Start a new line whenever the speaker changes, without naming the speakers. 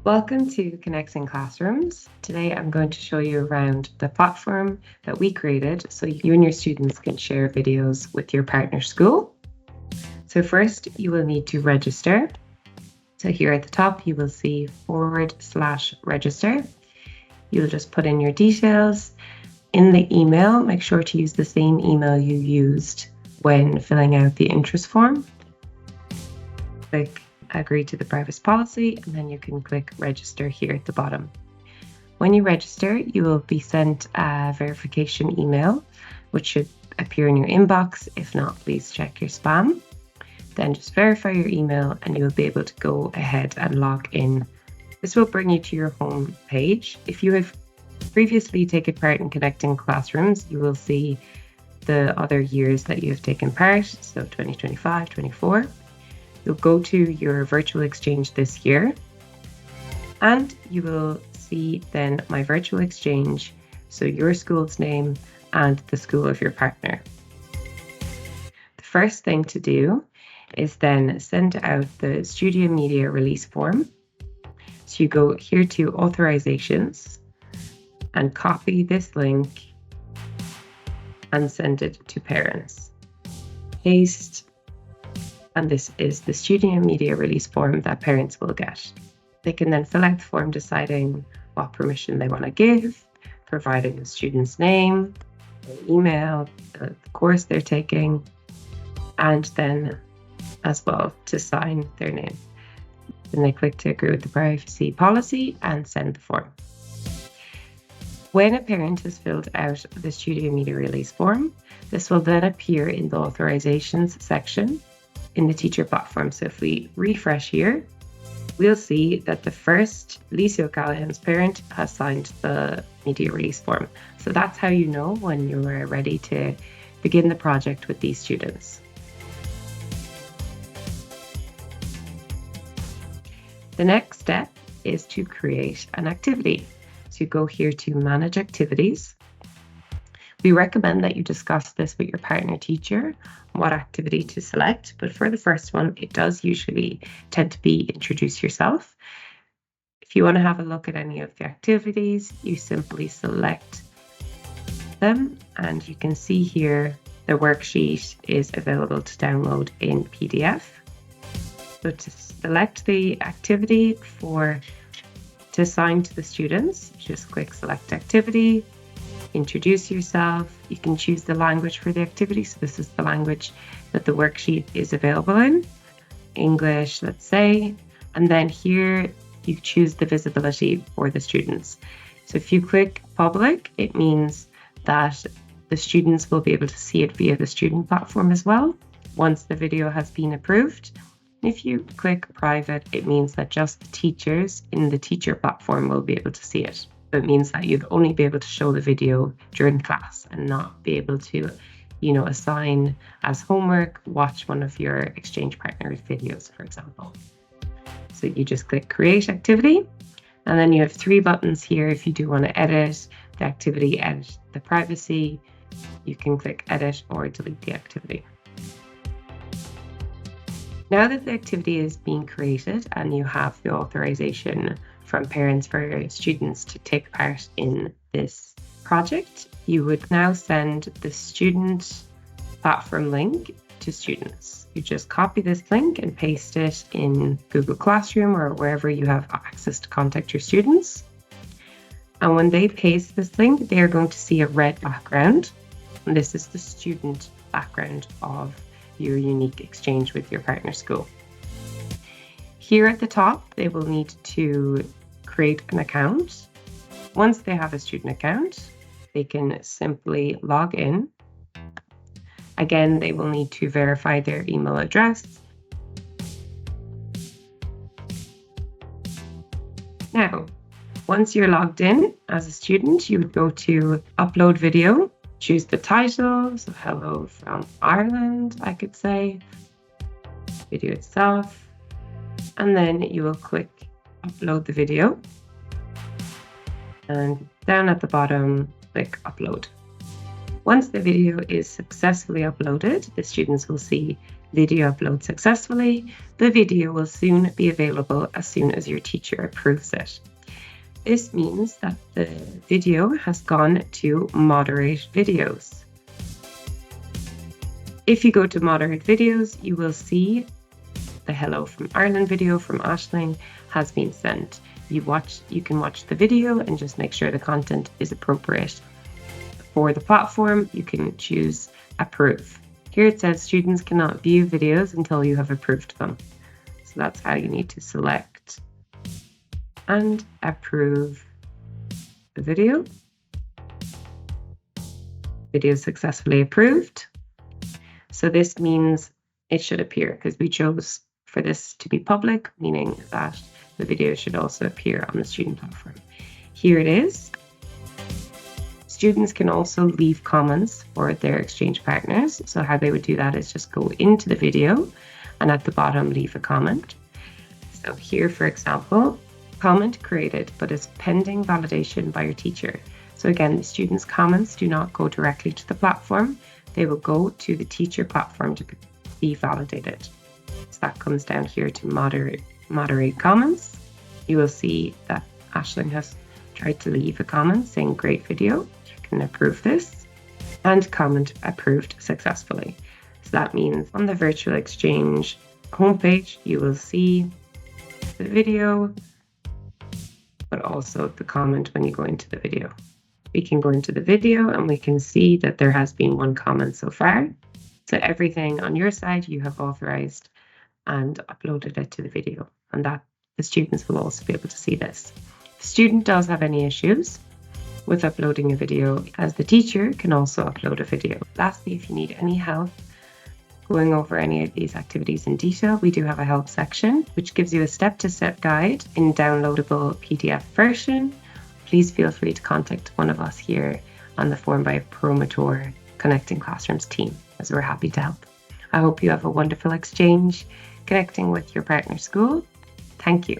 Welcome to Connecting Classrooms. Today I'm going to show you around the platform that we created so you and your students can share videos with your partner school. So first you will need to register. So here at the top you will see /register. You'll just put in your details. In the email, make sure to use the same email you used when filling out the interest form. Click agree to the privacy policy, and then you can click register here at the bottom. When you register, you will be sent a verification email, which should appear in your inbox. If not, please check your spam. Then just verify your email and you'll be able to go ahead and log in. This will bring you to your home page. If you have previously taken part in Connecting Classrooms, you will see the other years that you have taken part, so 2025, 24. You'll go to your virtual exchange this year and you will see then my virtual exchange, so your school's name and the school of your partner. The first thing to do is then send out the Studio Media release form. So you go here to authorizations and copy this link and send it to parents. Paste. And this is the Studio Media release form that parents will get. They can then fill out the form deciding what permission they want to give, providing the student's name, their email, the course they're taking, and then as well to sign their name. Then they click to agree with the privacy policy and send the form. When a parent has filled out the Studio Media release form, this will then appear in the authorizations section in the teacher platform. So if we refresh here, we'll see that the first Lisa O'Callaghan's parent has signed the media release form. So that's how you know when you're ready to begin the project with these students. The next step is to create an activity. So you go here to manage activities. We recommend that you discuss this with your partner teacher, what activity to select, but for the first one, it does usually tend to be introduce yourself. If you want to have a look at any of the activities, you simply select them, and you can see here the worksheet is available to download in PDF. So to select the activity to assign to the students, just click select activity. Introduce yourself. You can choose the language for the activity. So this is the language that the worksheet is available in, English, let's say. And then here you choose the visibility for the students. So if you click public, it means that the students will be able to see it via the student platform as well, once the video has been approved. If you click private, it means that just the teachers in the teacher platform will be able to see it. It means that you'd only be able to show the video during class and not be able to, assign as homework, watch one of your exchange partners' videos, for example. So you just click create activity, and then you have 3 buttons here. If you do want to edit the activity, edit the privacy, you can click edit or delete the activity. Now that the activity is being created and you have the authorization from parents for students to take part in this project, you would now send the student platform link to students. You just copy this link and paste it in Google Classroom or wherever you have access to contact your students. And when they paste this link, they are going to see a red background. And this is the student background of your unique exchange with your partner school. Here at the top, they will need to create an account. Once they have a student account, they can simply log in. Again, they will need to verify their email address. Now, once you're logged in as a student, you would go to upload video, choose the title, so hello from Ireland, I could say, video itself, and then you will click upload the video, and down at the bottom, click upload. Once the video is successfully uploaded, the students will see video upload successfully. The video will soon be available as soon as your teacher approves it. This means that the video has gone to moderate videos. If you go to moderate videos, you will see the Hello from Ireland video from Aisling has been sent. You can watch the video and just make sure the content is appropriate. For the platform, you can choose approve. Here it says students cannot view videos until you have approved them. So that's how you need to select and approve the video. Video successfully approved. So this means it should appear because we chose for this to be public, meaning that the video should also appear on the student platform. Here it is. Students can also leave comments for their exchange partners. So how they would do that is just go into the video and at the bottom leave a comment. So here, for example, comment created but is pending validation by your teacher. So again, the students' comments do not go directly to the platform. They will go to the teacher platform to be validated. So that comes down here to moderate comments. You will see that Aisling has tried to leave a comment saying great video. You can approve this and comment approved successfully. So that means on the virtual exchange homepage, you will see the video, but also the comment when you go into the video. We can go into the video and we can see that there has been one comment so far. So everything on your side you have authorized and uploaded it to the video, and that the students will also be able to see this. If the student does have any issues with uploading a video, as the teacher can also upload a video. Lastly, if you need any help going over any of these activities in detail, we do have a help section which gives you a step-to-step guide in downloadable PDF version. Please feel free to contact one of us here on the Form by Prométour Connecting Classrooms team, as we're happy to help. I hope you have a wonderful exchange connecting with your partner school. Thank you.